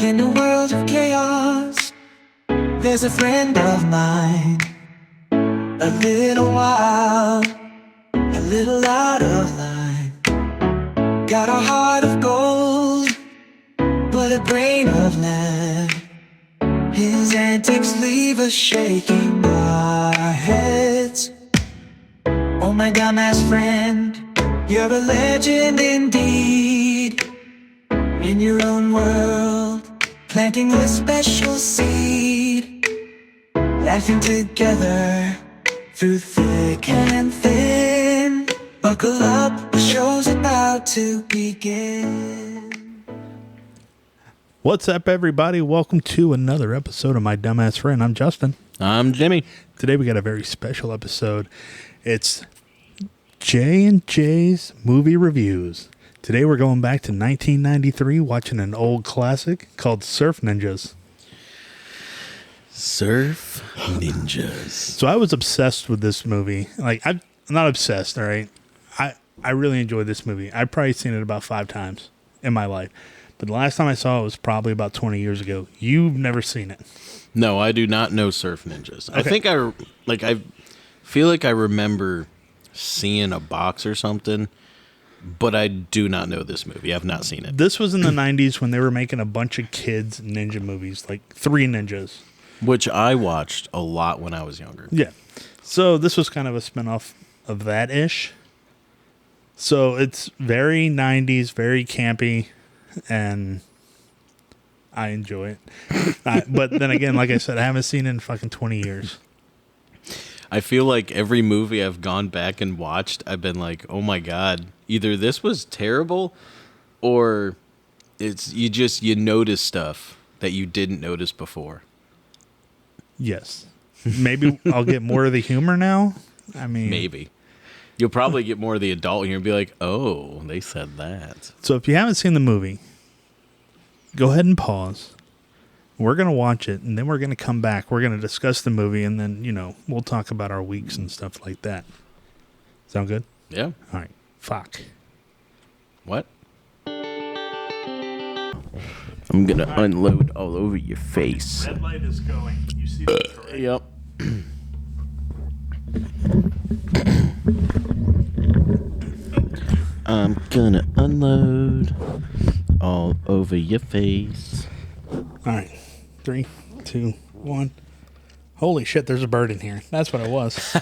In a world of chaos, there's a friend of mine. A little wild, a little out of line. Got a heart of gold, but a brain of lead. His antics leave us shaking our heads. Oh my dumbass friend, you're a legend indeed. In your own world, planting a special seed. Laughing together through thick and thin. Buckle up, the show's about to begin. What's up, everybody? Welcome to another episode of My Dumbass Friend. I'm Justin. I'm Jimmy. Today we got a very special episode. It's J&J's Movie Reviews. Today we're going back to 1993, watching an old classic called Surf Ninjas. Surf Ninjas. So I was obsessed with this movie. I'm not obsessed, all right? I really enjoyed this movie. I've probably seen it about 5 times in my life. But the last time I saw it was probably about 20 years ago. You've never seen it. No, I do not know Surf Ninjas. Okay. I think I feel like I remember seeing a box or something, but I do not know this movie. I've not seen it. This was in the 90s when they were making a bunch of kids ninja movies, like Three Ninjas. Which I watched a lot when I was younger. Yeah. So this was kind of a spinoff of that-ish. So it's very 90s, very campy, and I enjoy it. But then again, like I said, I haven't seen it in fucking 20 years. I feel like every movie I've gone back and watched, I've been like, oh my God, either this was terrible or it's you notice stuff that you didn't notice before. Yes. Maybe I'll get more of the humor now. I mean, Maybe. You'll probably get more of the adult humor and be like, oh, they said that. so if you haven't seen the movie, go ahead and pause. We're going to watch it, and then we're going to come back. We're going to discuss the movie, and then, we'll talk about our weeks and stuff like that. Sound good? Yeah. All right. Fuck. What? I'm gonna unload all over your face. Red light is going. You see that, correct? Yep. I'm gonna unload all over your face. All right. 3, 2, 1. Holy shit, there's a bird in here. That's what it was.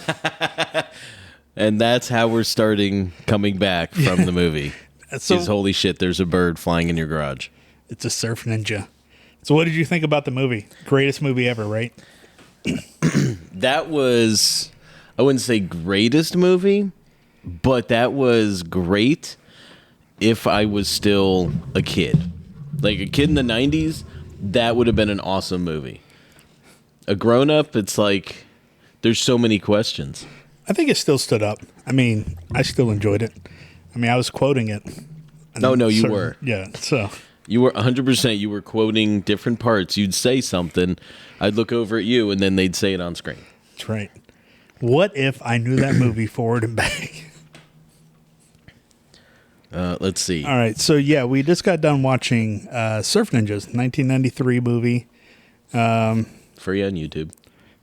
And that's how we're starting coming back from the movie. So Is holy shit, there's a bird flying in your garage. it's a surf ninja. So what did you think about the movie? Greatest movie ever, right? That was, I wouldn't say greatest movie, but that was great if I was still a kid. Like a kid in the 90s, that would have been an awesome movie. A grown-up, it's like, there's so many questions. I think it still stood up. I mean, I still enjoyed it. I mean, I was quoting it. No, you were. Yeah, so. You were 100%. You were quoting different parts. You'd say something. I'd look over at you, and then they'd say it on screen. That's right. What if I knew that movie forward and back? Let's see. All right, so yeah, we just got done watching Surf Ninjas, 1993 movie. Free on YouTube.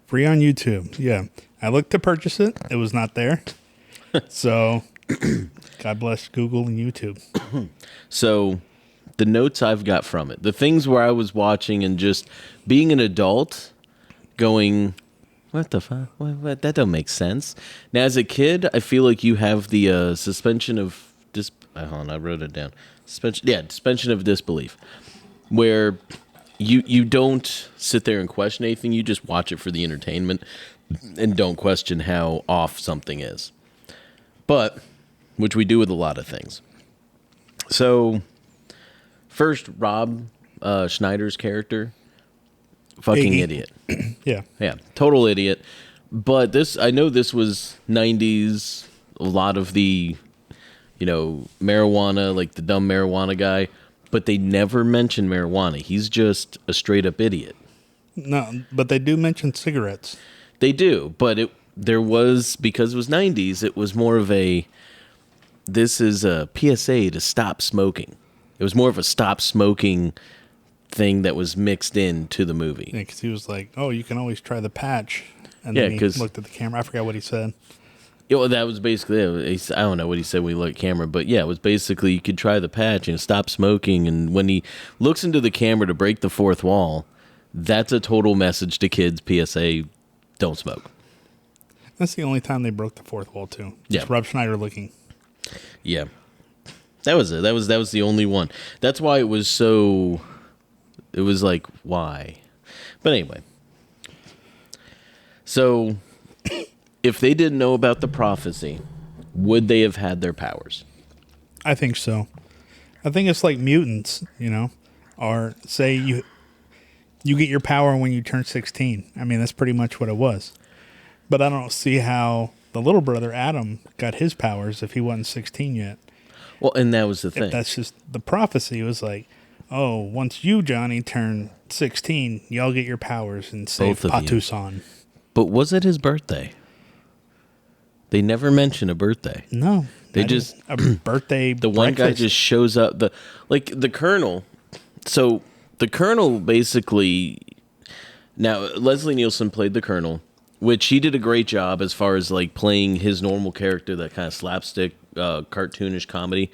Free on YouTube, yeah. I looked to purchase it. It was not there. So, God bless Google and YouTube. So, the notes I've got from it, the things where I was watching and just being an adult going, what the fuck? What? That don't make sense. Now, as a kid, I feel like you have the suspension of hold on, I wrote it down. Suspension of disbelief, where you don't sit there and question anything. You just watch it for the entertainment and don't question how off something is. But, which we do with a lot of things. So, first, Rob Schneider's character, fucking Iggy. idiot. Yeah. Yeah, total idiot. But I know this was 90s, a lot of the, marijuana, like the dumb marijuana guy, but they never mention marijuana. He's just a straight up idiot. No, but they do mention cigarettes. They do, but there was, because it was 90s, it was more of this is a PSA to stop smoking. It was more of a stop smoking thing that was mixed into the movie. Yeah, because he was like, "Oh, you can always try the patch," and Yeah, then he 'cause- looked at the camera. I forgot what he said. Yeah, well, that was basically it. I don't know what he said when he looked at camera, but yeah, it was basically you could try the patch and stop smoking. And when he looks into the camera to break the fourth wall, that's a total message to kids. PSA: don't smoke. That's the only time they broke the fourth wall too. Yeah. Just Rob Schneider looking. Yeah, that was it. That was the only one. That's why it was so. It was like why, but anyway. So, if they didn't know about the prophecy, would they have had their powers? I think so. I think it's like mutants, or say you get your power when you turn 16. I mean, that's pretty much what it was. But I don't see how the little brother Adam got his powers if he wasn't 16 yet. Well, and that was the thing. That's just the prophecy was like, oh, once you, Johnny, turn 16, y'all get your powers and save Both of you. Patu-san. But was it his birthday? They never mention a birthday. No. They not just- even a birthday The one guy breakfast. just shows up. The colonel. So the colonel basically. Now Leslie Nielsen played the colonel, which he did a great job as far as like playing his normal character, that kind of slapstick, cartoonish comedy.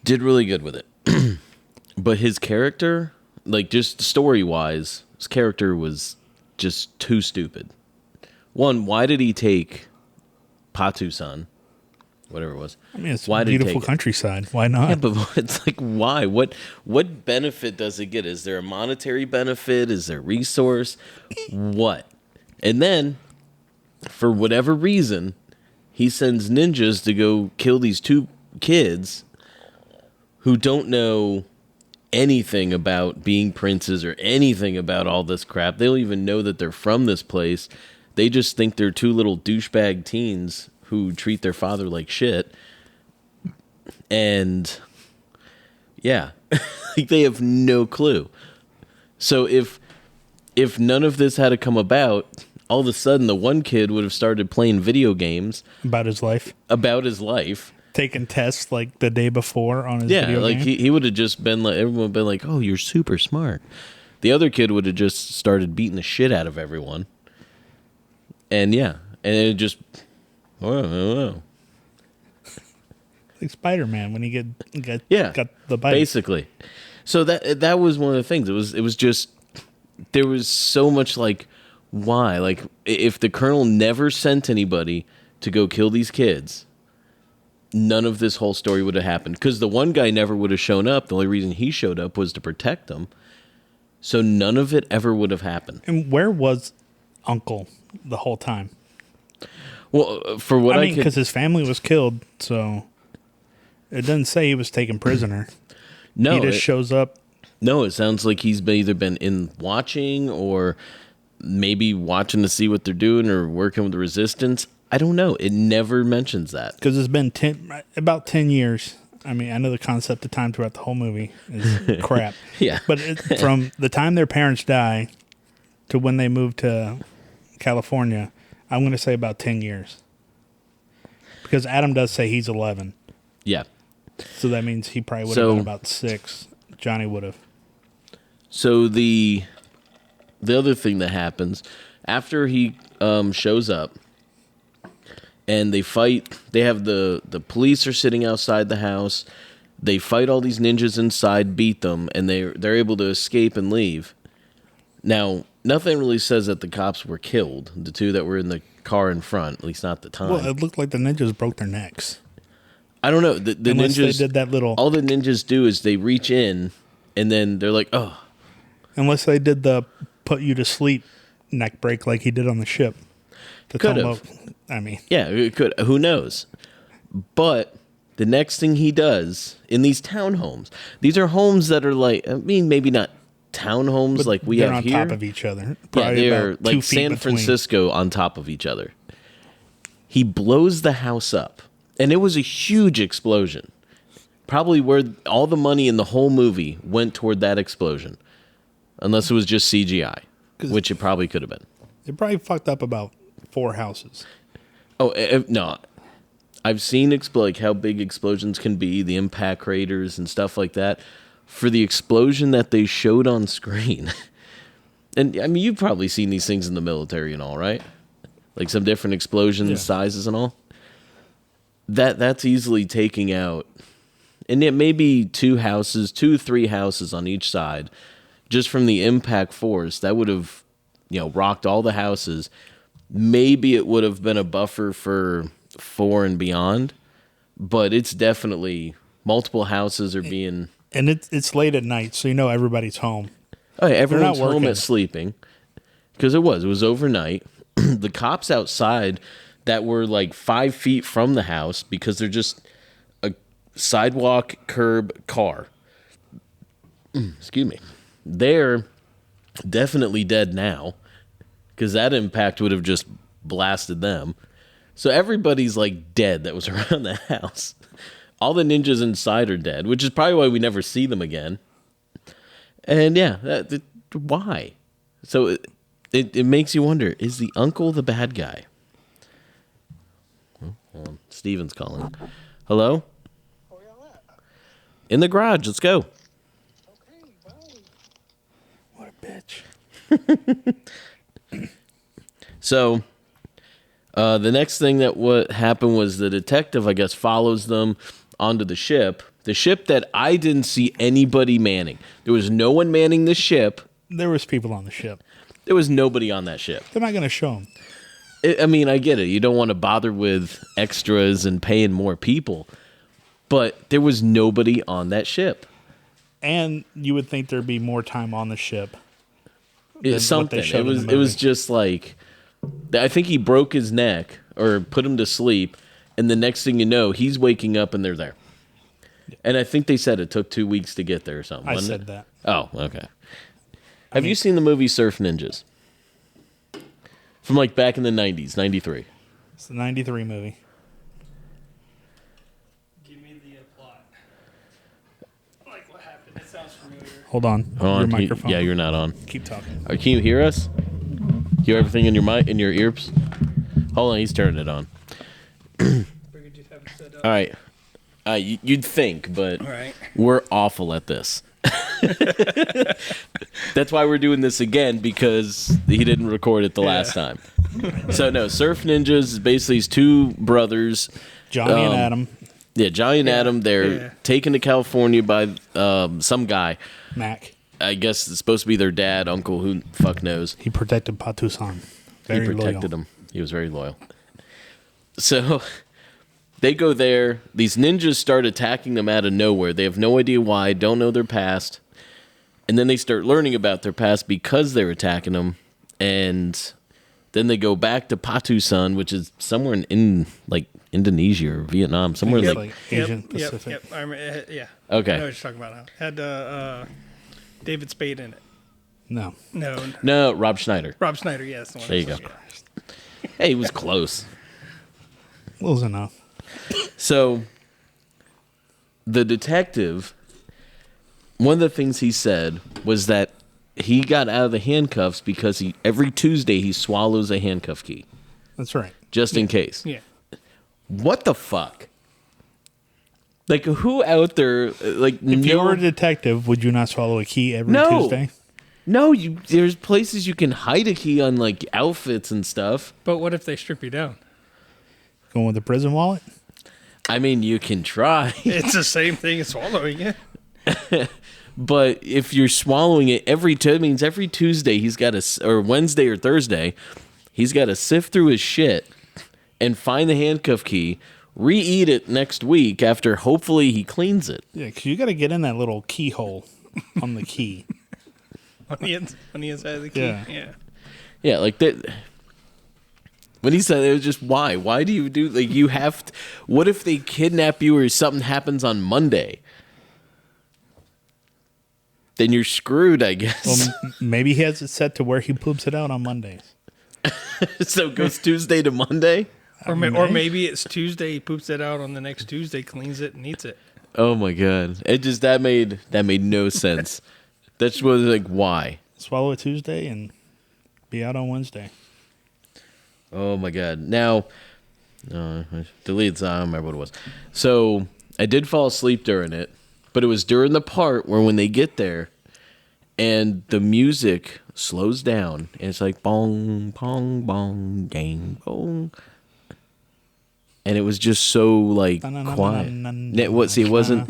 Did really good with it. But his character, like just story wise, his character was just too stupid. One, why did he take Patu-san? Whatever it was. I mean, it's Why did he beautiful take it? countryside. Why not? Yeah, but it's like, why? What benefit does it get? Is there a monetary benefit? Is there resource? What? And then, for whatever reason, he sends ninjas to go kill these two kids who don't know anything about being princes or anything about all this crap. They don't even know that they're from this place. They just think they're two little douchebag teens who treat their father like shit. And yeah, like they have no clue. So if none of this had to come about, all of a sudden the one kid would have started playing video games About his life. about his life. Taking tests like the day before on his Yeah, video like game. he would have just been like, everyone would have been like, oh, you're super smart. The other kid would have just started beating the shit out of everyone. And yeah, and it just, whoa. Like Spider-Man when he got the bite. Basically. So that was one of the things. It was just, there was so much like, why? Like if the colonel never sent anybody to go kill these kids, none of this whole story would have happened. Because the one guy never would have shown up. The only reason he showed up was to protect them. So none of it ever would have happened. And where was Uncle the whole time? Well, for what I I mean, could, because his family was killed, so it doesn't say he was taken prisoner. no, he just it- shows up. No, it sounds like he's either been in watching or maybe watching to see what they're doing or working with the resistance. I don't know. It never mentions that. Because it's been about 10 years. I mean, I know the concept of time throughout the whole movie is crap. Yeah. But from the time their parents die to when they move to California, I'm going to say about 10 years. Because Adam does say he's 11. Yeah. So that means he probably would So- have been about 6. Johnny would have. So the other thing that happens after he shows up and they fight, they have the police are sitting outside the house. They fight all these ninjas inside, beat them, and they're able to escape and leave. Now, nothing really says that the cops were killed, the two that were in the car in front, at least not at the time. Well, it looked like the ninjas broke their necks. I don't know. The Unless ninjas they did that little... all the ninjas do is they reach in and then they're like, "Oh, Unless they did the put you to sleep neck break like he did on the ship. To Could tell him have. about- I mean, yeah, it could. Who knows?" But the next thing he does in these townhomes, these are homes that are like, I mean, maybe not townhomes but like we they're have on here. top of each other. Yeah, Probably they're about 2 like feet San between. Francisco on top of each other. He blows the house up, and it was a huge explosion. Probably where all the money in the whole movie went toward that explosion, unless it was just CGI, which it probably could have been. They probably fucked up about 4 houses. Oh no, I've seen like how big explosions can be, the impact craters and stuff like that. for the explosion that they showed on screen. And I mean, you've probably seen these things in the military and all, right? Like some different explosions, sizes and all. That's easily taking out, and it may be 2, 3 houses on each side, just from the impact force that would have, rocked all the houses. Maybe it would have been a buffer for 4 and beyond, but it's definitely multiple houses are being. And it's late at night, so everybody's home. Oh, yeah, everyone's not home working. at sleeping, because it was overnight. The cops outside that were like 5 feet from the house, because they're just a sidewalk, curb, car. Excuse me. They're definitely dead now, because that impact would have just blasted them. So everybody's like dead that was around the house. All the ninjas inside are dead, which is probably why we never see them again. And yeah, why? So it makes you wonder, is the uncle the bad guy? Hold on. Steven's calling. Hello? In the garage. Let's go. What a bitch. So the next thing that what happened was the detective, I guess, follows them onto the ship. The ship that I didn't see anybody manning. There was no one manning the ship. There was people on the ship. There was nobody on that ship. They're not going to show them. I mean, I get it. You don't want to bother with extras and paying more people. But there was nobody on that ship. And you would think there'd be more time on the ship. It's something. It was just like, I think he broke his neck or put him to sleep. And the next thing you know, he's waking up and they're there. And I think they said it took 2 weeks to get there or something. I wasn't said it? that. Oh, okay. Have you seen the movie Surf Ninjas? From like back in the 90s, 93. It's the 93 movie. Give me the plot. Like what happened? It sounds familiar. Hold on. Hold on. Your microphone. Yeah, you're not on. Keep talking. Can you hear us? You hear everything in your mic, in your ears? Hold on, he's turning it on. Figured you'd have it set up. All right. You'd think, but All right. we're awful at this. That's why we're doing this again, because he didn't record it the last time. So no, Surf Ninjas is basically his 2 brothers. Johnny and Adam. Yeah, Johnny and Adam. They're Yeah. taken to California by some guy. Mac. I guess it's supposed to be their dad, uncle, who the fuck knows. He protected Patusan. Very He protected loyal. him. He was very loyal. So they go there. These ninjas start attacking them out of nowhere. They have no idea why, don't know their past. And then they start learning about their past because they're attacking them. And then they go back to Patusan, which is somewhere in like Indonesia or Vietnam, somewhere It's like. like Asian Pacific. Yep. I remember, yeah. Okay. I know what you're talking about now. Had David Spade in it. No. No. No, Rob Schneider. Rob Schneider, yes. The one There you go. Hey, he was close. Close enough. So the detective, one of the things he said was that he got out of the handcuffs because every Tuesday he swallows a handcuff key That's right. just in case. Yeah. What the fuck? Like, who out there, like, If you were a detective, would you not swallow a key every No. Tuesday? No, there's places you can hide a key on, like, outfits and stuff. But what if they strip you down? Going with the prison wallet? I mean, you can try. It's the same thing as swallowing it. But if you're swallowing it means every Tuesday he's got to, or Wednesday or Thursday, he's got to sift through his shit and find the handcuff key, re-eat it next week after hopefully he cleans it. Yeah, because you got to get in that little keyhole on the key. on the inside of the key. Yeah. Yeah, like that. When he said it was just why? Why do you do like you have? What if they kidnap you or something happens on Monday? Then you're screwed, I guess. Well, maybe he has it set to where he poops it out on Mondays. So it goes Tuesday to Monday. Or maybe it's Tuesday, he poops it out on the next Tuesday, cleans it, and eats it. Oh my god! It just that made no sense. That's what like why. Swallow it Tuesday and be out on Wednesday. Oh my god! Now, delete. I don't remember what it was. So I did fall asleep during it, But it was during the part where when they get there and the music slows down and it's like bong, bong, bong, gang, bong. And it was just so like quiet. It wasn't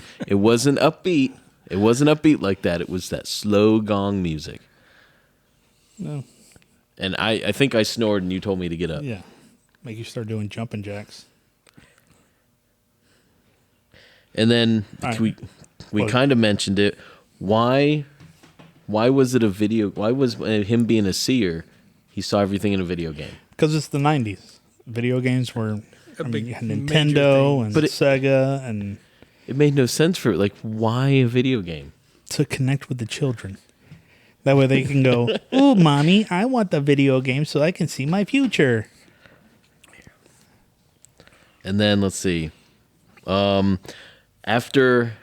upbeat. It wasn't upbeat like that. It was that slow gong music. No. And I think I snored and you told me to get up. Yeah. Make you start doing jumping jacks. And then All right. we Well- kind of mentioned it. Why was it a video? Why was him being a seer? He saw everything in a video game. Because it's the 90s. Video games were big you had major Nintendo thing. and But Sega and It made no sense for it. Like, why a video game? to connect with the children. That way they can go, "Ooh, mommy, I want the video game so I can see my future." And then let's see. After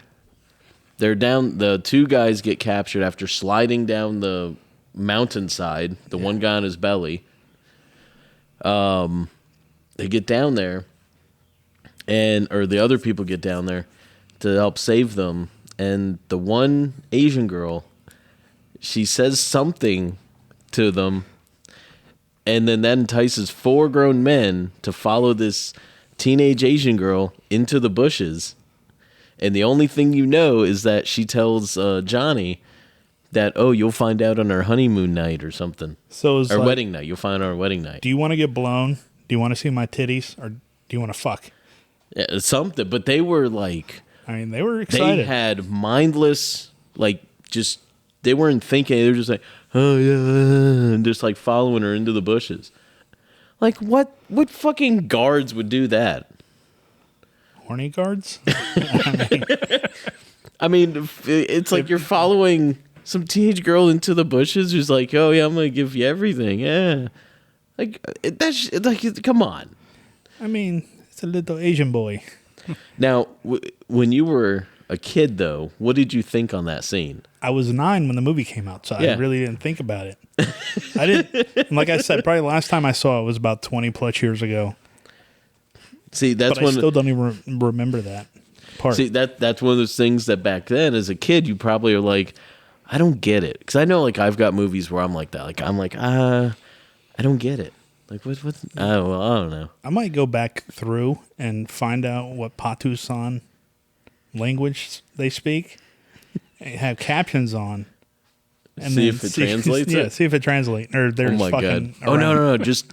they're down, the two guys get captured after sliding down the mountainside. The one guy on his belly. They get down there, or the other people get down there to help save them. And the one Asian girl, she says something to them, and then that entices 4 grown men to follow this teenage Asian girl into the bushes. And the only thing you know is that she tells Johnny that, oh, you'll find out on our honeymoon night or something. So it's Our like, wedding night. You'll find out on our wedding night. do you want to get blown? Do you want to see my titties? Or do you want to fuck? Yeah, something. But they were like, I mean, they were they excited. had mindless, like, just, they weren't thinking. They were just like, oh, yeah, and just like following her into the bushes. Like, what fucking guards would do that? Horny guards? I mean, it's like you're following some teenage girl into the bushes who's like, oh, yeah, I'm going to give you everything. Yeah. Like, like, come on. I mean, it's a little Asian boy. Now, when you were a kid, though, what did you think on that scene? I was 9 when the movie came out, so Yeah. I really didn't think about it. I didn't. Like I said, probably the last time I saw it was about 20 plus years ago. See, that's But I when. still don't even remember that part. See, that's one of those things that back then, as a kid, you probably are like, I don't get it. Because I know, like, I've got movies where I'm like that. Like, I'm like, I don't get it. Like, what? Oh, well, I don't know. I might go back through and find out what Patusan language they speak and have captions on. And See if it translates Yeah, it? see if it translates. Or they're Oh, my God. fucking Oh, no, around. no, no. Just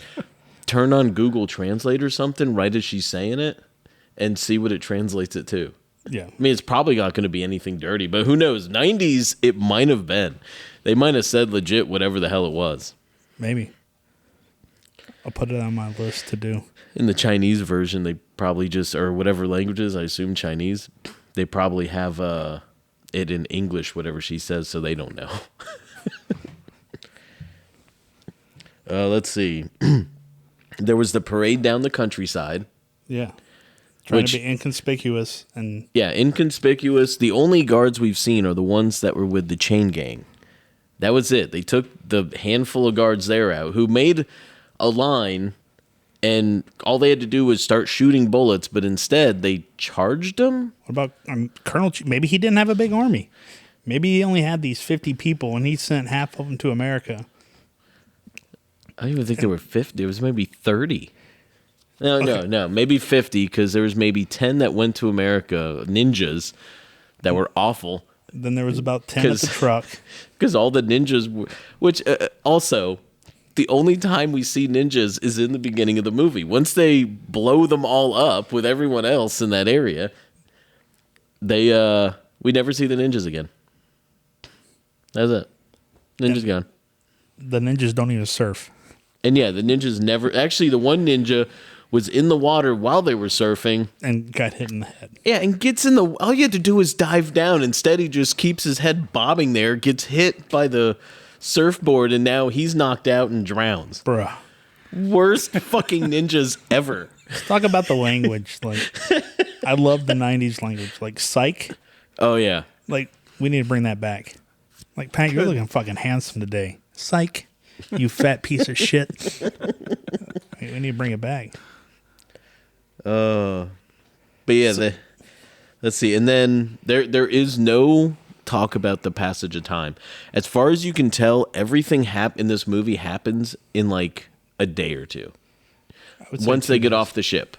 turn on Google Translate or something right as she's saying it and see what it translates it to. Yeah. I mean, it's probably not going to be anything dirty, but who knows? 90s, it might have been. They might have said legit whatever the hell it was. Maybe. I'll put it on my list to do. In the Chinese version, they probably just, or whatever languages, I assume Chinese, they probably have it in English, whatever she says, so they don't know. Let's see. There was the parade down the countryside. Yeah. Trying Which- to be inconspicuous and Yeah, inconspicuous. The only guards we've seen are the ones that were with the chain gang. That was it. They took the handful of guards there out who made a line, and all they had to do was start shooting bullets, but instead they charged them. what about Colonel maybe he didn't have a big army. Maybe he only had these 50 people and he sent half of them to America. I don't even think there were 50. There was maybe 30. No. Maybe 50 because there was maybe 10 that went to America, ninjas, that were awful. Then there was about 10 at the 'Cause- truck. Because all the ninjas were... Which, also, the only time we see ninjas is in the beginning of the movie. Once they blow them all up with everyone else in that area, we never see the ninjas again. That's it. Ninjas gone. The ninjas don't even surf. And yeah, the ninjas never... Actually, the one ninja was in the water while they were surfing. And got hit in the head. Yeah, and gets in the... All you had to do is dive down. Instead, he just keeps his head bobbing there, gets hit by the surfboard, and now he's knocked out and drowns. Bruh. Worst fucking ninjas ever. Let's talk about the language. Like, I love the 90s language. Like, psych. Oh, yeah. Like, we need to bring that back. Like, Pat, you're looking fucking handsome today. Psych. You fat piece of shit. We need to bring it back. But yeah, Let's see. And then there is no talk about the passage of time. As far as you can tell, everything in this movie happens in like a day or two. I would say Once they 2 get days. off the ship.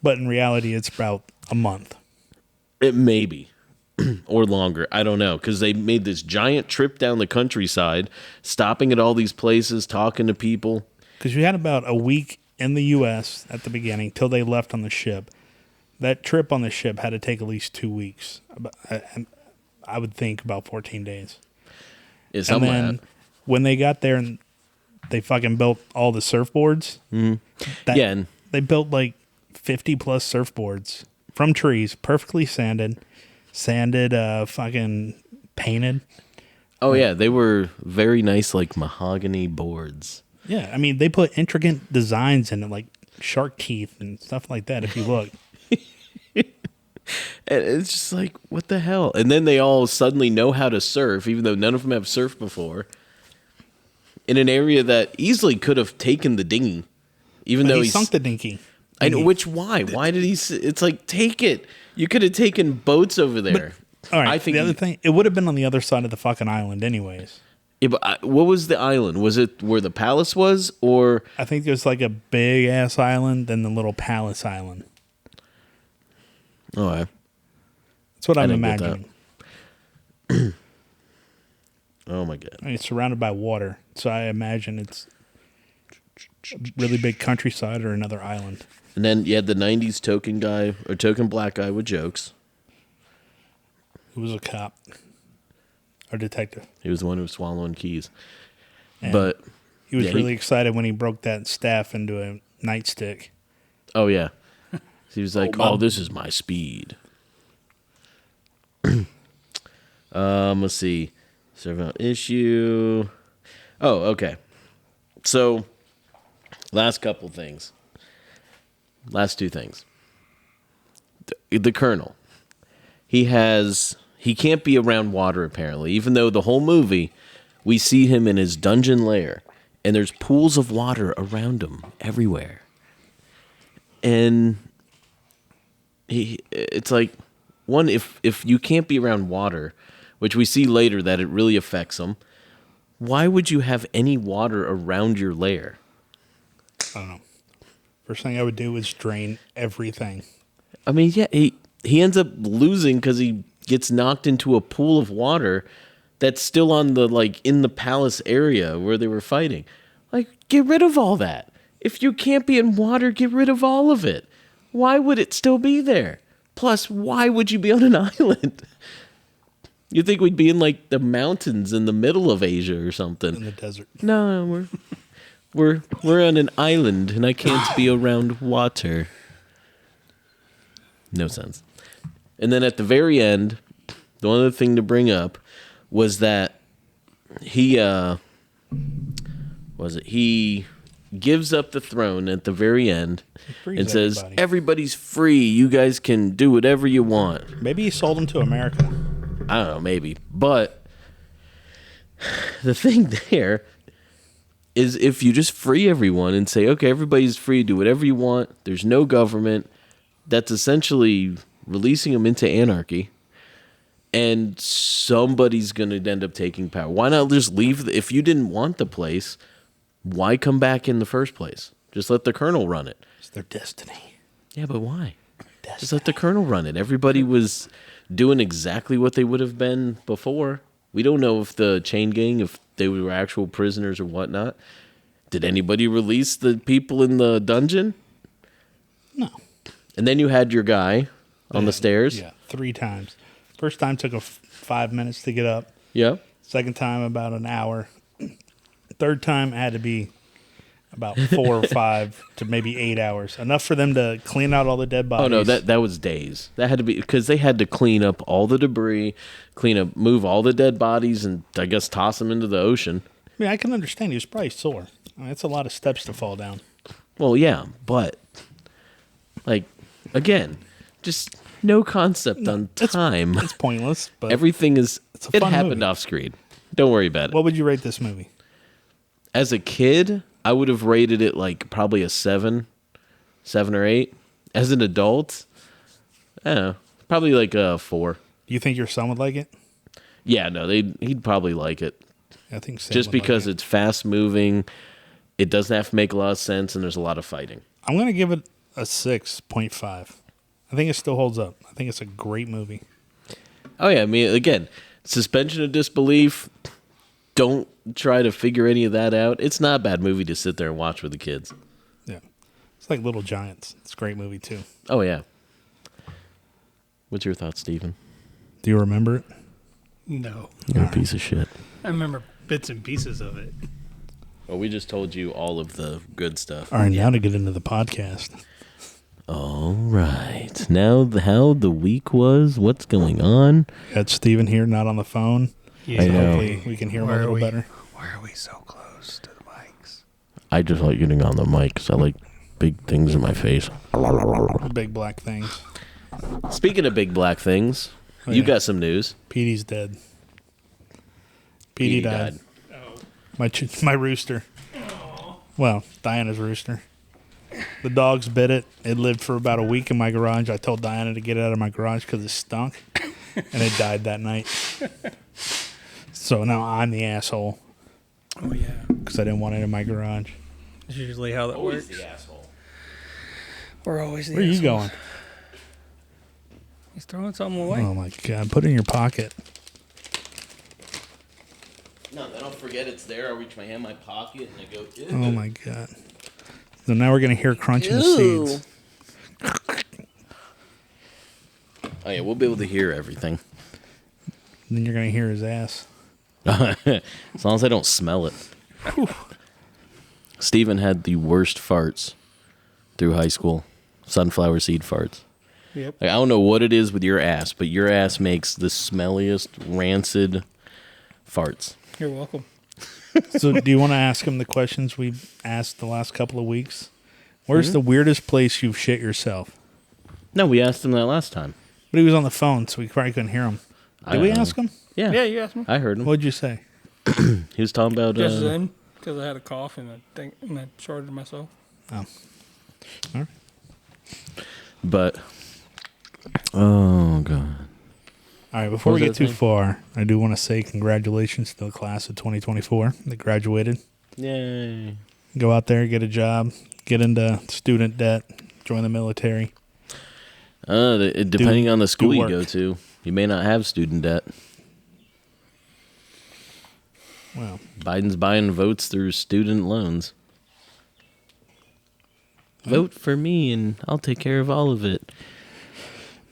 But in reality, it's about a month. It may be. Or longer. I don't know. Because they made this giant trip down the countryside, stopping at all these places, talking to people. Because you had about a week in the U.S. at the beginning till they left on the ship. That trip on the ship had to take at least 2 weeks. I would think about 14 days. Yeah, And something then like that. when they got there and they fucking built all the surfboards, Yeah, and they built like 50 plus surfboards from trees, perfectly sanded, fucking painted. oh yeah, they were very nice, like mahogany boards. Yeah, I mean, they put intricate designs in it, like shark teeth and stuff like that, if you look. And it's just like, what the hell? And then they all suddenly know how to surf, even though none of them have surfed before, in an area that easily could have taken the dinghy, even But though he sunk the dinky. I know, why? Why did he? It's like, take it. You could have taken boats over there. All right, I think the other thing, it would have been on the other side of the fucking island anyways. Yeah, but what was the island? Was it where the palace was, or I think there's like a big ass island, then the little palace island. oh, That's what I'm didn't get that. imagining. oh my god? I mean, it's surrounded by water, so I imagine it's a really big countryside or another island. And then you had the '90s token guy or token black guy with jokes. Who was a cop or detective. He was the one who was swallowing keys. And But he was yeah, really excited when he broke that staff into a nightstick. oh yeah, he was like, "Oh, this is my speed." Let's see, serve out issue. Oh, okay. So, last couple things. Last two things. The Colonel. He can't be around water apparently, even though the whole movie we see him in his dungeon lair and there's pools of water around him everywhere. And it's like, one, if you can't be around water, which we see later that it really affects him, why would you have any water around your lair? I don't know. First thing I would do is drain everything. I mean, yeah, he ends up losing because he gets knocked into a pool of water that's still on the, like, in the palace area where they were fighting. Like, get rid of all that. If you can't be in water, get rid of all of it. Why would it still be there? Plus, why would you be on an island? You think we'd be in, like, the mountains in the middle of Asia or something? In the desert. No, we're on an island, and I can't be around water. No sense. And then at the very end, the one other thing to bring up was that he gives up the throne at the very end frees and says, everybody. "Everybody's free. You guys can do whatever you want." Maybe he sold them to America. I don't know, maybe. But the thing there is, if you just free everyone and say, okay, everybody's free, do whatever you want, there's no government, that's essentially releasing them into anarchy, and somebody's going to end up taking power. Why not just leave? If you didn't want the place, why come back in the first place? Just let the colonel run it. It's their destiny. Yeah, but why? Just let the colonel run it. Everybody was doing exactly what they would have been before. We don't know if the chain gang, if they were actual prisoners or whatnot. Did anybody release the people in the dungeon? No. And then you had your guy on the stairs. Yeah, 3 times. First time took 5 minutes to get up. Yeah. Second time about an hour. Third time had to be about 4 or 5 to maybe 8 hours. Enough for them to clean out all the dead bodies. Oh no, that was days. That had to be because they had to clean up all the debris, move all the dead bodies, and I guess toss them into the ocean. I mean, I can understand. He was probably sore. I mean, that's a lot of steps to fall down. Well, yeah, but like again, just no concept on time. It's pointless, but Everything is. a It fun happened movie. off screen. Don't worry about it. what would you rate this movie? As a kid, I would have rated it like probably a 7 or 8. As an adult, I don't know, Probably like a 4. Do you think your son would like it? Yeah, no, he'd probably like it. I think Sam Just would like because it. it's fast moving, it doesn't have to make a lot of sense, and there's a lot of fighting. I'm going to give it a 6.5. I think it still holds up. I think it's a great movie. Oh yeah, I mean, again, suspension of disbelief. Don't try to figure any of that out. It's not a bad movie to sit there and watch with the kids. Yeah. It's like Little Giants. It's a great movie, too. Oh yeah. What's your thoughts, Steven? Do you remember it? No. You're a piece of shit. I remember bits and pieces of it. Well, we just told you all of the good stuff. All right, now to get into the podcast. All right. Now, how the week was, what's going on? Got Steven here, not on the phone. Yeah. I know. Hopefully we can hear him a Where are little we? better. Why are we so close to the mics? I just like getting on the mic because I like big things in my face. Big black things. Speaking of big black things, Oh, you yeah. got some news. Petey's dead. Petey died. My rooster. Well, Diana's rooster. The dogs bit it. It lived for about a week in my garage. I told Diana to get it out of my garage because it stunk, and it died that night. So now I'm the asshole Oh, yeah. because I didn't want it in my garage. That's usually how that works. asshole. We're always the Where are you assholes. going? He's throwing something away. Oh my god! Put it in your pocket. No, then I'll forget it's there. I reach my hand in my pocket and I go, ew. Oh my god! So now we're gonna hear crunching the seeds. Oh yeah, we'll be able to hear everything. Then you're gonna hear his ass. As long as I don't smell it. Steven had the worst farts through high school. Sunflower seed farts. Yep. Like, I don't know what it is with your ass, but your ass makes the smelliest, rancid farts. You're welcome. So, do you want to ask him the questions we asked the last couple of weeks? Where's the weirdest place you've shit yourself? No, we asked him that last time. But he was on the phone, so we probably couldn't hear him. Did we ask him? Yeah. Yeah, you asked me. I heard him. What'd you say? He was talking about... Just then, because I had a cough and I shorted myself. Oh, all right. But... Oh, God. All right, before What we was get that too thing? far, I do want to say congratulations to the class of 2024 that graduated. Yay. Go out there, get a job, get into student debt, join the military. Depending on the school you work. go to, you may not have student debt. Well, Biden's buying votes through student loans. Vote for me and I'll take care of all of it.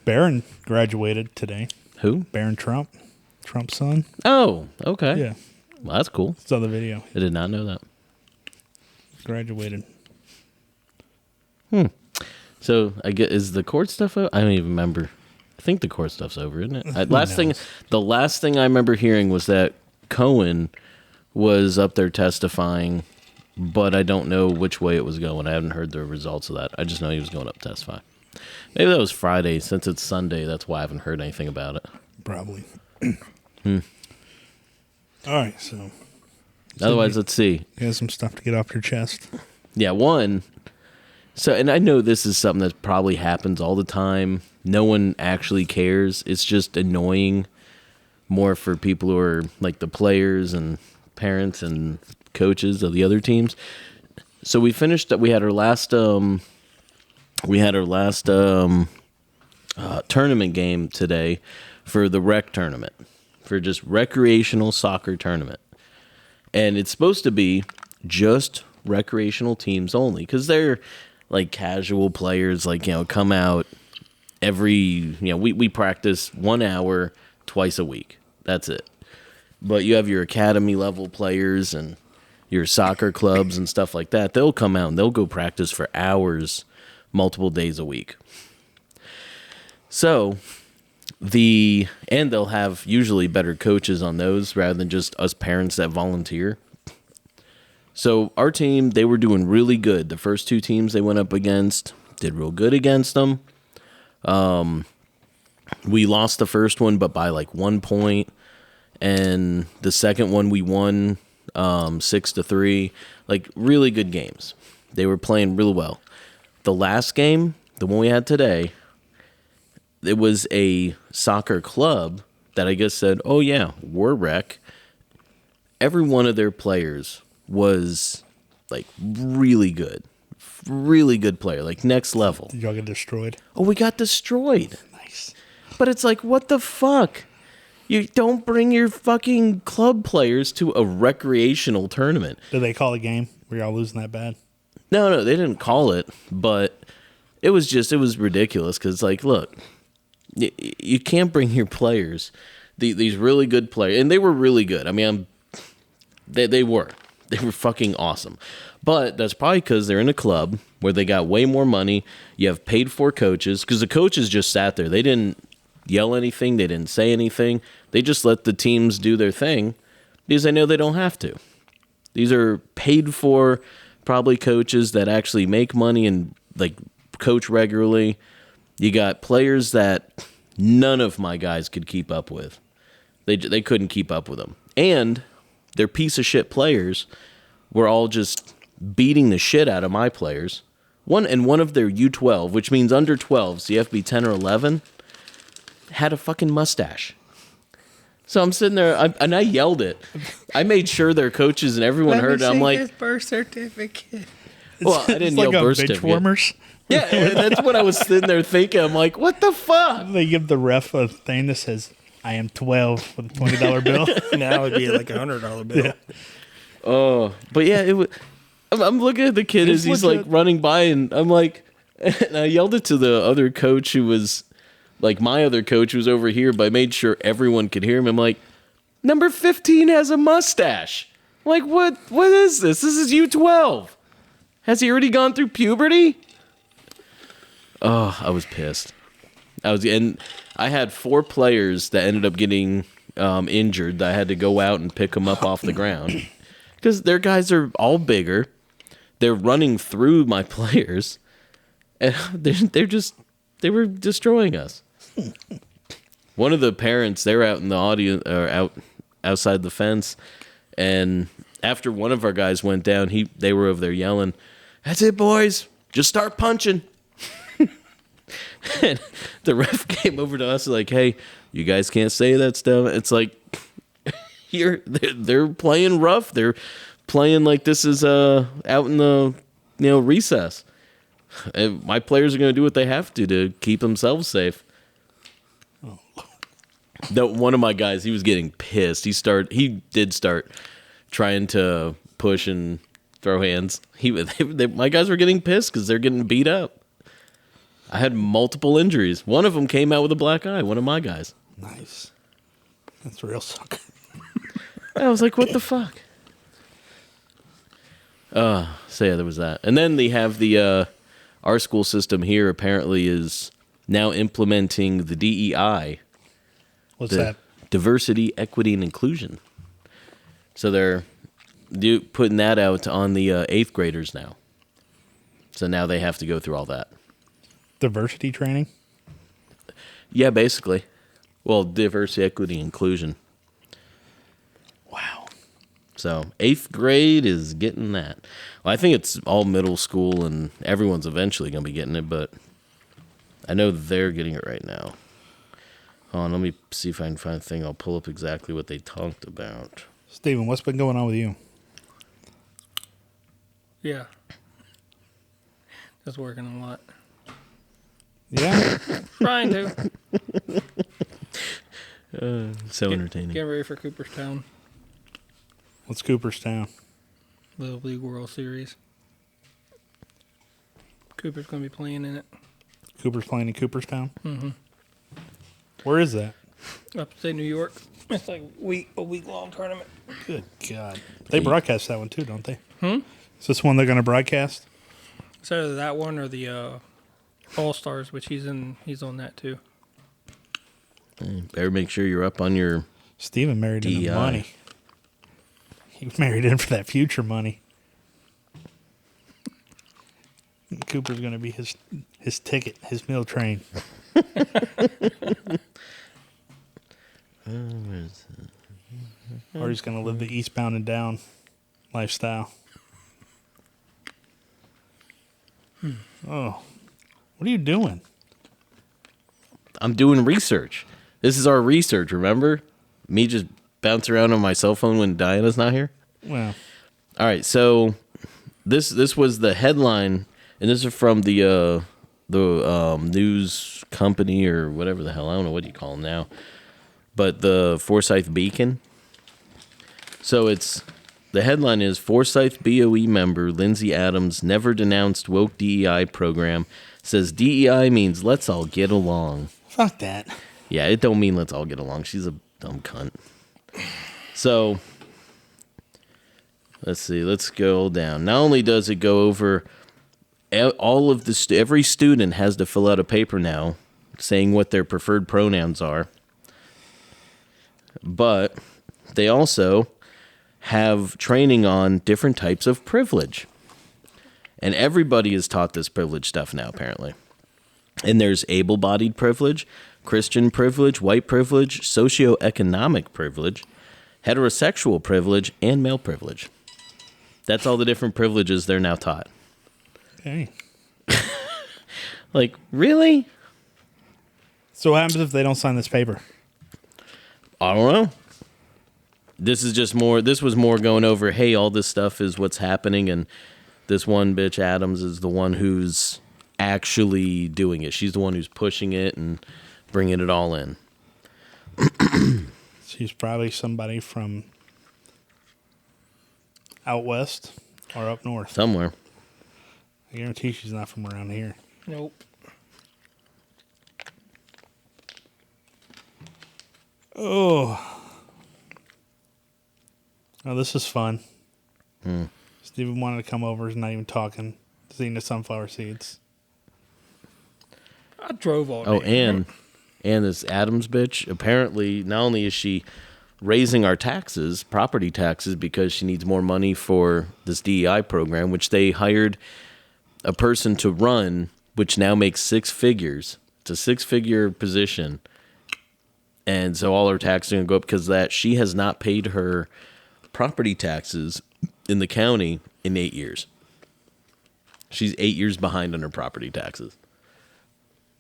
Barron graduated today. Who? Barron Trump, Trump's son. Oh, okay. Yeah, Well, that's cool. saw the video. I did not know that. Graduated. So I get is the court stuff over? I don't even remember. I think the court stuff's over, isn't it? The last thing I remember hearing was that Cohen was up there testifying, but I don't know which way it was going. I haven't heard the results of that. I just know he was going up to testify. Maybe that was Friday. Since it's Sunday, that's why I haven't heard anything about it. Probably. All right, so Otherwise, let's see. you have some stuff to get off your chest. Yeah, one. So, and I know this is something that probably happens all the time. No one actually cares. It's just annoying more for people who are like the players and parents and coaches of the other teams. So we finished. We had our last. Tournament game today for the rec tournament, for just recreational soccer tournament. And it's supposed to be just recreational teams only because they're like casual players, like, come out we practice 1 hour twice a week. That's it. But you have your academy level players and your soccer clubs and stuff like that. They'll come out and they'll go practice for hours, multiple days a week. So and they'll have usually better coaches on those rather than just us parents that volunteer. So our team, they were doing really good. The first two teams they went up against did real good against them. We lost the first one, but by like 1 point. And the second one we won 6-3. Like, really good games. They were playing really well. The last game, the one we had today, it was a soccer club that I guess said, "Oh yeah, we're rec." Every one of their players was like really good player, like next level. Did y'all get destroyed? Oh, we got destroyed. Nice. But it's like, what the fuck? You don't bring your fucking club players to a recreational tournament. Did they call a game? Were y'all losing that bad? No, they didn't call it, but it was ridiculous because, like, look, you can't bring your players, these really good players, and they were really good. I mean, they were fucking awesome. But that's probably because they're in a club where they got way more money. You have paid for coaches because the coaches just sat there. They didn't yell anything. They didn't say anything. They just let the teams do their thing because they know they don't have to. These are paid for probably coaches that actually make money and like coach regularly. You got players that none of my guys could keep up with. They couldn't keep up with them. And their piece of shit players were all just beating the shit out of my players. One of their U12, which means under 12, so you have to be 10 or 11, had a fucking mustache. So I'm sitting there, and I yelled it. I made sure their coaches and everyone heard it. I'm like, his birth certificate. well, I didn't yell burst bench certificate. warmers. Yeah, that's what I was sitting there thinking. I'm like, what the fuck? They give the ref a thing that says, "I am 12" with a $20 bill. Now it'd be like $100 bill. Yeah. Oh, but yeah, it was. I'm looking at the kid as he's like legit. running by, and I'm like, and I yelled it to the other coach who was like my other coach who was over here, but I made sure everyone could hear him. I'm like, number 15 has a mustache. I'm like, what is this? This is U12. Has he already gone through puberty? Oh, I was pissed. And I had 4 players that ended up getting injured. That I had to go out and pick them up off the ground because their guys are all bigger. They're running through my players, and they were destroying us. One of the parents, they were out in the audience or outside the fence, and after one of our guys went down, they were over there yelling, "That's it, boys! Just start punching." And the ref came over to us like, "Hey, you guys can't say that stuff." It's like they're playing rough. They're playing like this is out in the recess. And my players are going to do what they have to keep themselves safe. One of my guys, he was getting pissed. He did start trying to push and throw hands. My guys were getting pissed because they're getting beat up. I had multiple injuries. One of them came out with a black eye. One of my guys. Nice. That's real sucker. I was like, what the fuck? So yeah, there was that. And then they have our school system here apparently is now implementing the DEI. What's that? Diversity, equity, and inclusion. So they're putting that out on the 8th graders now. So now they have to go through all that. Diversity training? Yeah, basically. Well, diversity, equity, inclusion. Wow. So 8th grade is getting that. Well, I think it's all middle school and everyone's eventually going to be getting it, but I know they're getting it right now. Hold on, let me see if I can find a thing. I'll pull up exactly what they talked about. Steven, what's been going on with you? Yeah. Just working a lot. Yeah? Trying to. So entertaining. Get ready for Cooperstown. What's Cooperstown? Little League World Series. Cooper's going to be playing in it. Cooper's playing in Cooperstown? Mm-hmm. Where is that? Upstate New York. It's like a week-long tournament. Good God. They broadcast that one too, don't they? Is this one they're going to broadcast? It's either that one or the All-Stars, which he's on that too. Better make sure you're up on your... Steven married into DEI. money. He married in for that future money. Cooper's going to be his ticket, his meal train. Or he's going to live the eastbound and down lifestyle. Oh, what are you doing? I'm doing research. This is our research, remember? Me just bounce around on my cell phone when Diana's not here? Well, All right, so this was the headline, and this is from the news company or whatever the hell. I don't know what you call them now. But the Forsyth Beacon. So the headline is Forsyth BOE member Lindsay Adams never denounced woke DEI program. Says DEI means let's all get along. fuck that. Yeah, it don't mean let's all get along. She's a dumb cunt. So let's see. Let's go down. Not only does it go over all of the every student has to fill out a paper now saying what their preferred pronouns are, but they also have training on different types of privilege. And everybody is taught this privilege stuff now, apparently. And there's able-bodied privilege, Christian privilege, white privilege, socioeconomic privilege, heterosexual privilege, and male privilege. That's all the different privileges they're now taught. Okay. Like, really? So what happens if they don't sign this paper? I don't know. This was more going over, hey, all this stuff is what's happening, and this one bitch, Adams, is the one who's actually doing it. She's the one who's pushing it and bringing it all in. She's probably somebody from out west or up north. Somewhere. I guarantee she's not from around here. Nope. Oh, this is fun. Steven wanted to come over. He's not even talking. He's eating the sunflower seeds. I drove all day. Oh, and this Adams bitch, apparently, not only is she raising our taxes, property taxes, because she needs more money for this DEI program, which they hired a person to run, which now makes six figures. It's a six-figure position. And so all her taxes are going to go up because of that. She has not paid her property taxes in the county in 8 years. She's 8 years behind on her property taxes.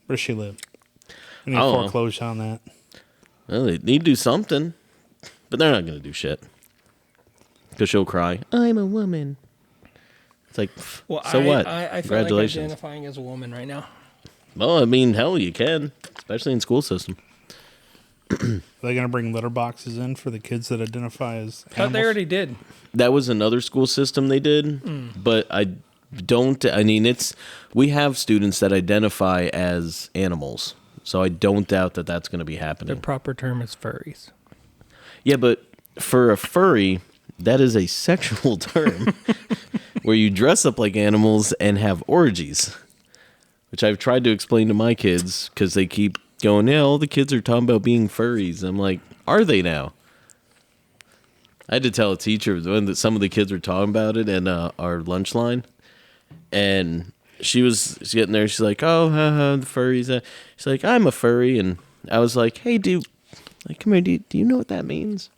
Where does she live? I need I to don't know. foreclose on that. Well, they need to do something, but they're not going to do shit. Because she'll cry, I'm a woman. It's like, Well, so what? I feel like Congratulations. identifying as a woman right now. Well, I mean, hell, you can, especially in school system. Are they going to bring litter boxes in for the kids that identify as Thought they animals? already did. That was another school system they did, but we have students that identify as animals, so I don't doubt that that's going to be The happening. proper term is furries. Yeah, but for a furry, that is a sexual term where you dress up like animals and have orgies, which I've tried to explain to my kids because they keep going, yeah, all the kids are talking about being furries. I'm like, are they now? I had to tell a teacher when some of the kids were talking about it in our lunch line, and she's getting there. She's like, oh, the furries. She's like, I'm a furry. And I was like, hey, come here, do you know what that means?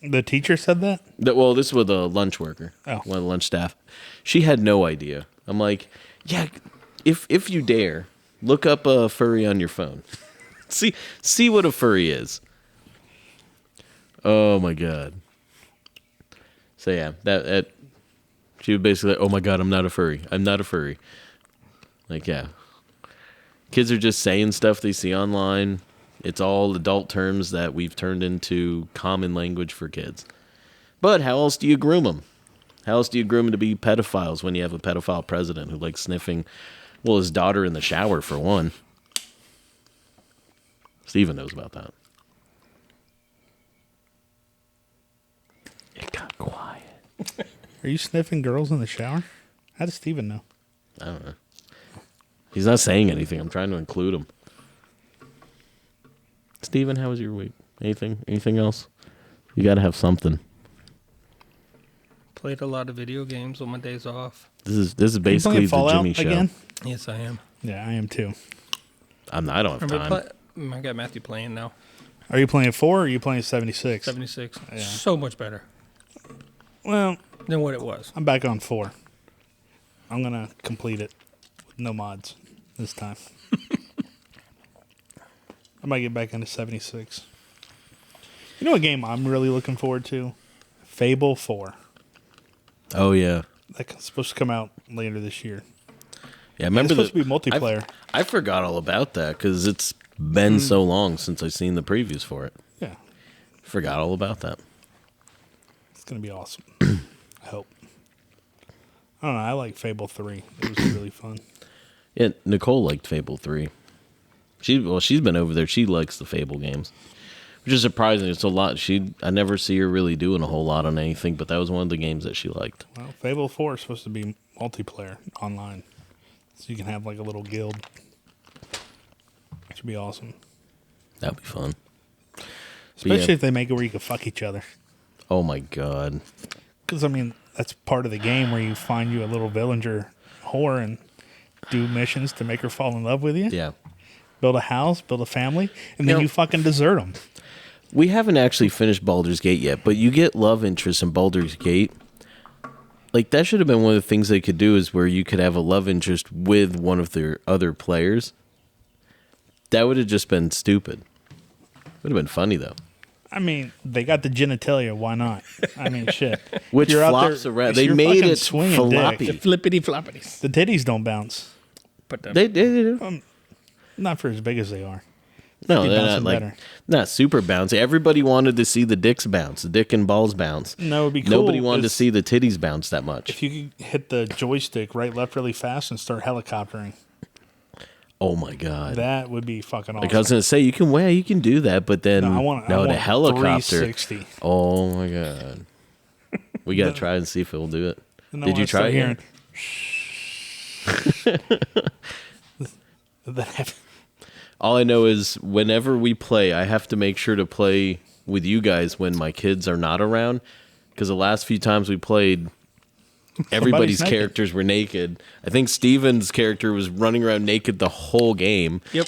The teacher said that? Well, this was a lunch worker, Oh. one of the lunch staff. She had no idea. I'm like, yeah, if you dare, look up a furry on your phone. see what a furry is. Oh my god. So yeah, that she was basically like, oh my god, I'm not a furry. I'm not a furry. Like, yeah. Kids are just saying stuff they see online. It's all adult terms that we've turned into common language for kids. But how else do you groom them? How else do you groom them to be pedophiles when you have a pedophile president who likes sniffing, well, his daughter in the shower, for one? Steven knows about that. It got quiet. Are you sniffing girls in the shower? How does Steven know? I don't know. He's not saying anything. I'm trying to include him. Steven, how was your week? Anything else? You got to have something. Played a lot of video games on my days off. This is Are you basically playing the Fallout Jimmy show. again? Yes, I am. Yeah, I am too. I don't have time. I got Matthew playing now. Are you playing 4 or are you playing 76? 76. Yeah. So much better Well, than what it was. I'm back on 4. I'm going to complete it with no mods this time. I might get back into 76. You know what game I'm really looking forward to? Fable 4. Oh yeah, That's supposed to come out later this year. yeah. I It's remember supposed that. to be multiplayer. I forgot all about that because it's been so long since I've seen the previews for it. Yeah, Forgot all about that. it's going to be awesome. I hope. I don't know. I like Fable 3. It was really fun. Yeah, Nicole liked Fable 3. She's been over there. She likes the Fable games, which is surprising. It's a lot. I never see her really doing a whole lot on anything, but that was one of the games that she liked. Well, Fable 4 is supposed to be multiplayer online. So you can have like a little guild. It should be awesome. That'd be fun. Especially yeah. if they make it where you can fuck each other. Oh my god. Because, I mean, that's part of the game where you find you a little villager whore and do missions to make her fall in love with you. Yeah. Build a house, build a family, and then Now- you fucking desert them. We haven't actually finished Baldur's Gate yet, but you get love interest in Baldur's Gate. Like, that should have been one of the things they could do, is where you could have a love interest with one of their other players. That would have just been stupid. Would have been funny, though. I mean, they got the genitalia. Why not? I mean, shit. Which You're out flops there- around. They you're made fucking it swinging floppy. dick. Flippity floppities. The titties don't bounce. But the, They Not for as big as they are. no, They they're bounce not them like better. not super bouncy. Everybody wanted to see the dicks bounce, the dick and balls bounce. No, it'd be cool. Nobody wanted to is see the titties bounce that much. if you could hit the joystick right, left really fast and start helicoptering. Oh my god! That would be fucking awesome. Like I was gonna say, you can do that, but then I want the helicopter. 360. Oh my god! We gotta try and see if it'll do it. And I Did you wanna start try it? hearing? Yet? That- All I know is whenever we play, I have to make sure to play with you guys when my kids are not around, because the last few times we played, everybody's naked. characters were naked. I think Steven's character was running around naked the whole game. yep.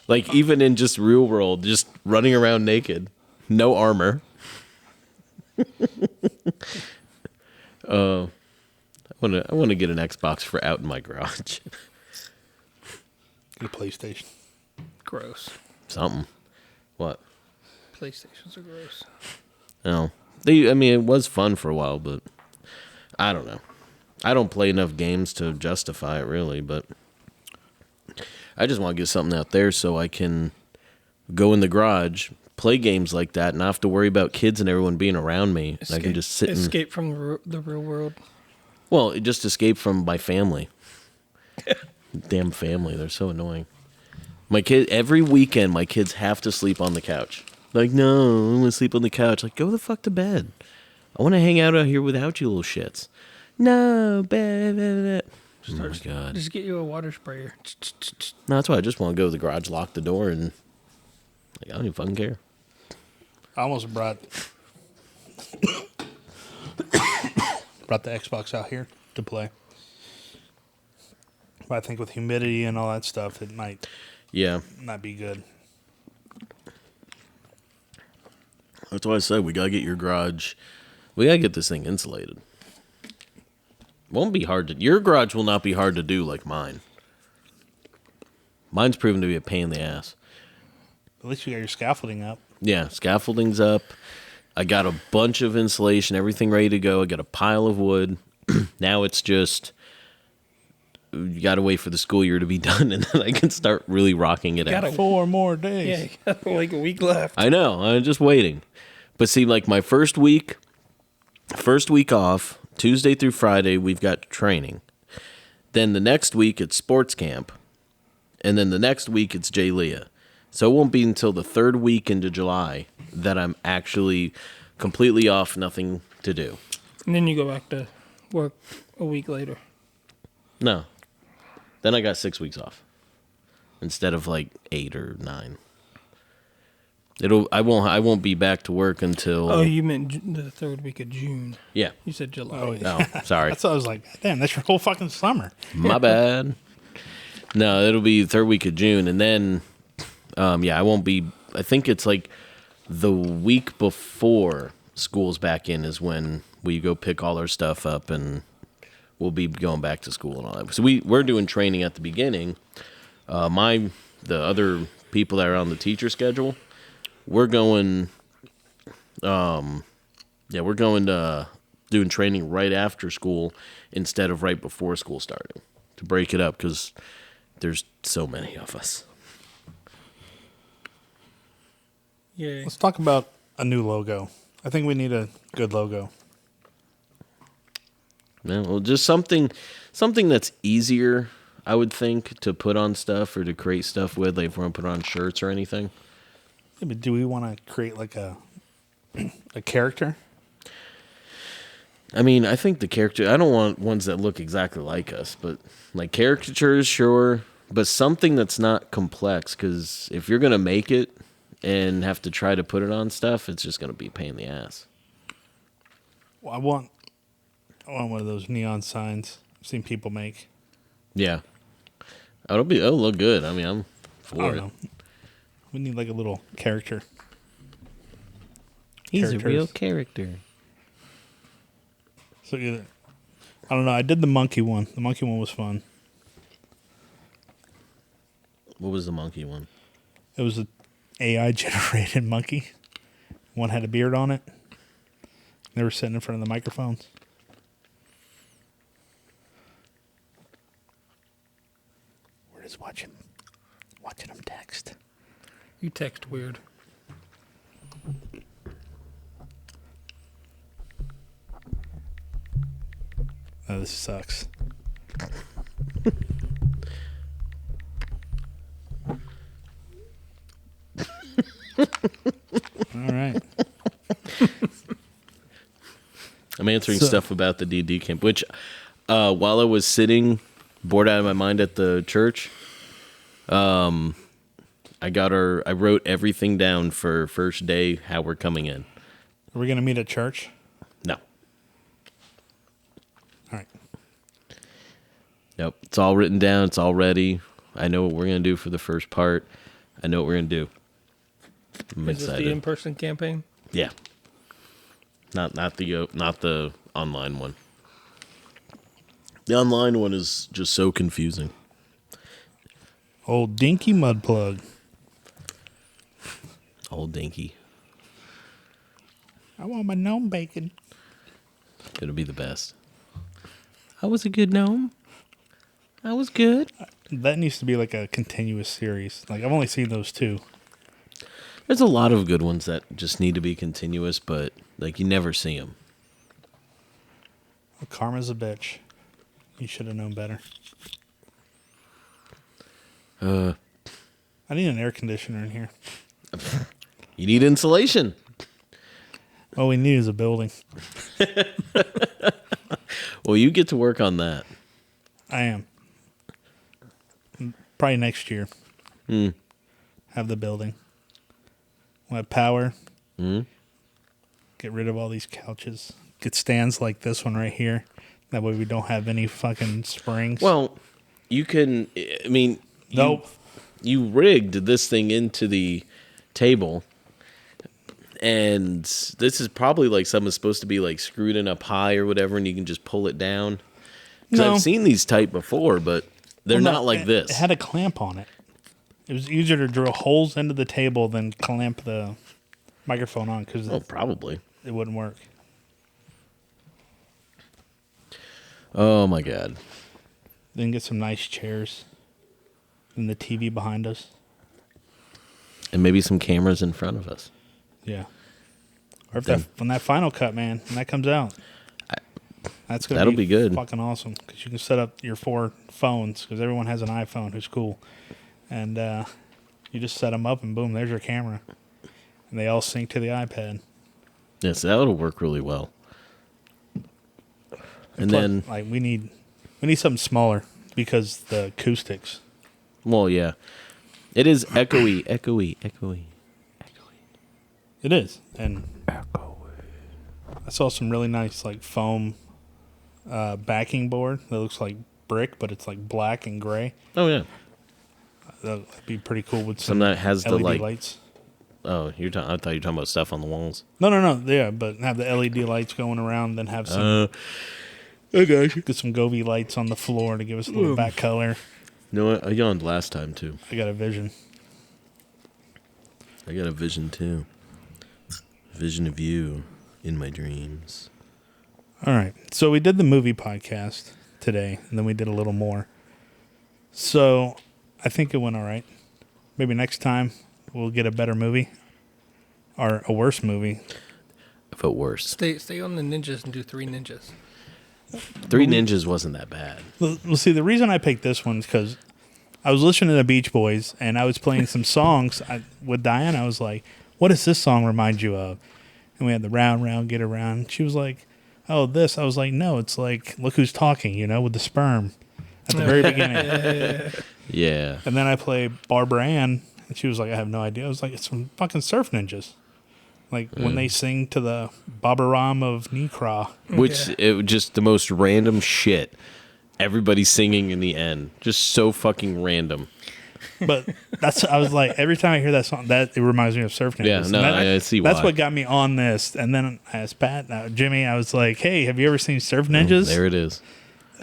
Like, even in just real world, just running around naked. No armor. I want to get an Xbox for out in my garage. Get a PlayStation. Gross. Something. What? PlayStations are gross. No. It was fun for a while, but I don't know. I don't play enough games to justify it, really, but I just want to get something out there so I can go in the garage, play games like that, and not have to worry about kids and everyone being around me. And I can just sit and... escape from the real world. Well, just escape from my family. Damn family. They're so annoying. My kid, every weekend, my kids have to sleep on the couch. Like, no, I want to sleep on the couch. Like, go the fuck to bed. I want to hang out here without you little shits. No, bed. Oh my God. Just get you a water sprayer. No, that's why I just want to go to the garage, lock the door, and like, I don't even fucking care. I almost brought the Xbox out here to play. But I think with humidity and all that stuff, it might Yeah. not be good. That's why I said we gotta get your garage. We gotta get this thing insulated. Won't be hard to. Your garage will not be hard to do like mine. Mine's proven to be a pain in the ass. At least you got your scaffolding up. Yeah, scaffolding's up. I got a bunch of insulation, everything ready to go. I got a pile of wood. Now it's just you gotta wait for the school year to be done, and then I can start really rocking it out. 4 more Yeah, days. you got like a week left. I know. I'm just waiting. But see, like my first week off, Tuesday through Friday, we've got training. Then the next week, it's sports camp. And then the next week, it's J. Leah. So it won't be until the third week into July that I'm actually completely off, nothing to do. And then you go back to work a week later. No. Then I got 6 weeks off instead of like 8 or 9. I won't be back to work until Oh, you meant the third week of June. yeah. You said July. Oh, yeah. Oh, sorry. That's what I was like, damn, that's your whole fucking summer. My bad. No, it'll be the third week of June, and then, I won't be. I think it's like the week before school's back in is when we go pick all our stuff up, and we'll be going back to school and all that. So we're doing training at the beginning. The other people that are on the teacher schedule, we're going. We're going to doing training right after school instead of right before school starting to break it up because there's so many of us. Yay. Let's talk about a new logo. I think we need a good logo. Yeah, well, just something that's easier, I would think, to put on stuff or to create stuff with, like if we're gonna put it on shirts or anything. Yeah, but do we want to create like a character? I mean, I think the character. I don't want ones that look exactly like us, but like caricatures, sure, but something that's not complex. Because if you're gonna make it and have to try to put it on stuff, it's just gonna be a pain in the ass. Well, I want one of those neon signs I've seen people make. Yeah, it'll look good. I mean, I'm I for don't it. know. We need like a little character. He's a real Characters. character. So either, I don't know. I did the monkey one. The monkey one was fun. What was the monkey one? It was an AI generated monkey. One had a beard on it. They were sitting in front of the microphones. We're just watching them text. You text weird. Oh, this sucks. All right. I'm answering So- stuff about the D&D camp, which while I was sitting bored out of my mind at the church, I wrote everything down for first day, how we're coming in. Are we going to meet at church? No. All right. Nope. It's all written down. It's all ready. I know what we're going to do for the first part. I know what we're going to do. I'm Is this excited. the in-person campaign? Yeah. Not the online one. The online one is just so confusing. Old Dinky Mud Plug. Old dinky. I want my gnome bacon. It'll be the best. I was a good gnome. I was good. That needs to be like a continuous series. Like I've only seen those two. There's a lot of good ones that just need to be continuous, but like you never see them. Well, karma's a bitch. You should have known better. I need an air conditioner in here. You need insulation. All we need is a building. Well, you get to work on that. I am. Probably next year. Have the building. We'll have power. Get rid of all these couches. Get stands like this one right here. That way we don't have any fucking springs. Well, you can. I mean, nope. You rigged this thing into the table, and this is probably like something supposed to be like screwed in up high or whatever, and you can just pull it down. Because No. I've seen these type before, but they're Well, no, not like this. It had a clamp on it. It was easier to drill holes into the table than clamp the microphone on because Oh, probably. it wouldn't work. Oh my god. Then get some nice chairs. And the TV behind us. And maybe some cameras in front of us. Yeah. Or if that, when that final cut, man, when that comes out, that's gonna that'll be good. Fucking awesome because you can set up your 4 phones because everyone has an iPhone who's cool, and you just set them up and boom, there's your camera, and they all sync to the iPad. Yes, that'll work really well. And Plus, then, like we need something smaller because the acoustics. well, yeah, it is echoey, echoey, echoey, echoey. It is, and I saw some really nice like foam backing board that looks like brick, but it's like black and gray. Oh yeah. That'd be pretty cool with Some some that has the LED like. lights. Oh, I thought you were talking about stuff on the walls. No, yeah, but have the LED lights going around, then have some I got you. get some Govee lights on the floor to give us a little back color. You know what? I yawned last time too. I got a vision. I got a vision too. Vision of you in my dreams. All right. So we did the movie podcast today, and then we did a little more. So I think it went all right. Maybe next time we'll get a better movie or a worse movie. I felt worse. Stay on the ninjas and do 3 ninjas. 3 Ninjas wasn't that bad. Well, see, the reason I picked this one is because I was listening to the Beach Boys, and I was playing some songs with Diane. I was like, what does this song remind you of? And we had the Round, Round, Get Around. She was like, oh, this. I was like, no, it's like Look Who's Talking, with the sperm at the very beginning. Yeah. And then I played Barbara Ann, and she was like, I have no idea. I was like, it's from fucking Surf Ninjas. Like when they sing to the Baba Ram of Nikra. Which, it was just the most random shit. Everybody singing in the end. Just so fucking random. But I was like, every time I hear that song, it reminds me of Surf Ninjas. Yeah, no, And I see why. That's what got me on this. And then I asked Pat, Jimmy, I was like, hey, have you ever seen Surf Ninjas? There it is.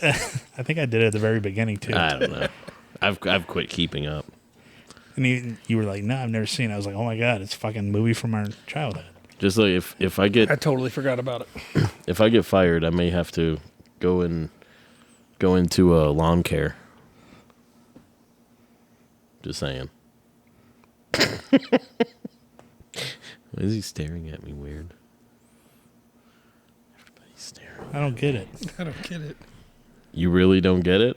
I think I did it at the very beginning, too. I don't know. I've quit keeping up. And you were like, no, I've never seen it. I was like, oh, my God, it's a fucking movie from our childhood. Just like if I I get totally forgot about it. if I get fired, I may have to go into lawn care. Just saying. Why is he staring at me weird? Everybody's staring. I don't get it. I don't get it. You really don't get it?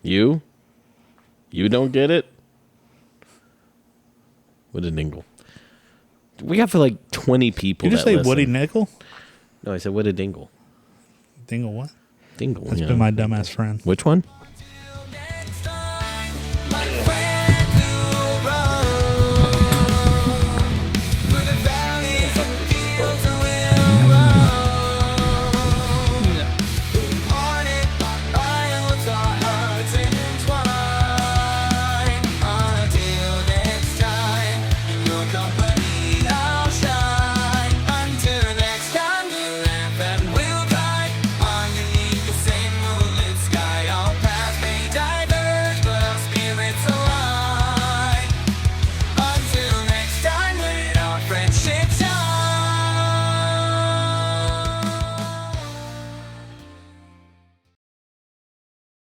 You don't get it? What a dingle. We got for like 20 people. Did you just that say listen. Woody Nickel? No, I said what a dingle. Dingle what? Dingle. That's yeah. been my dumbass friend. Which one?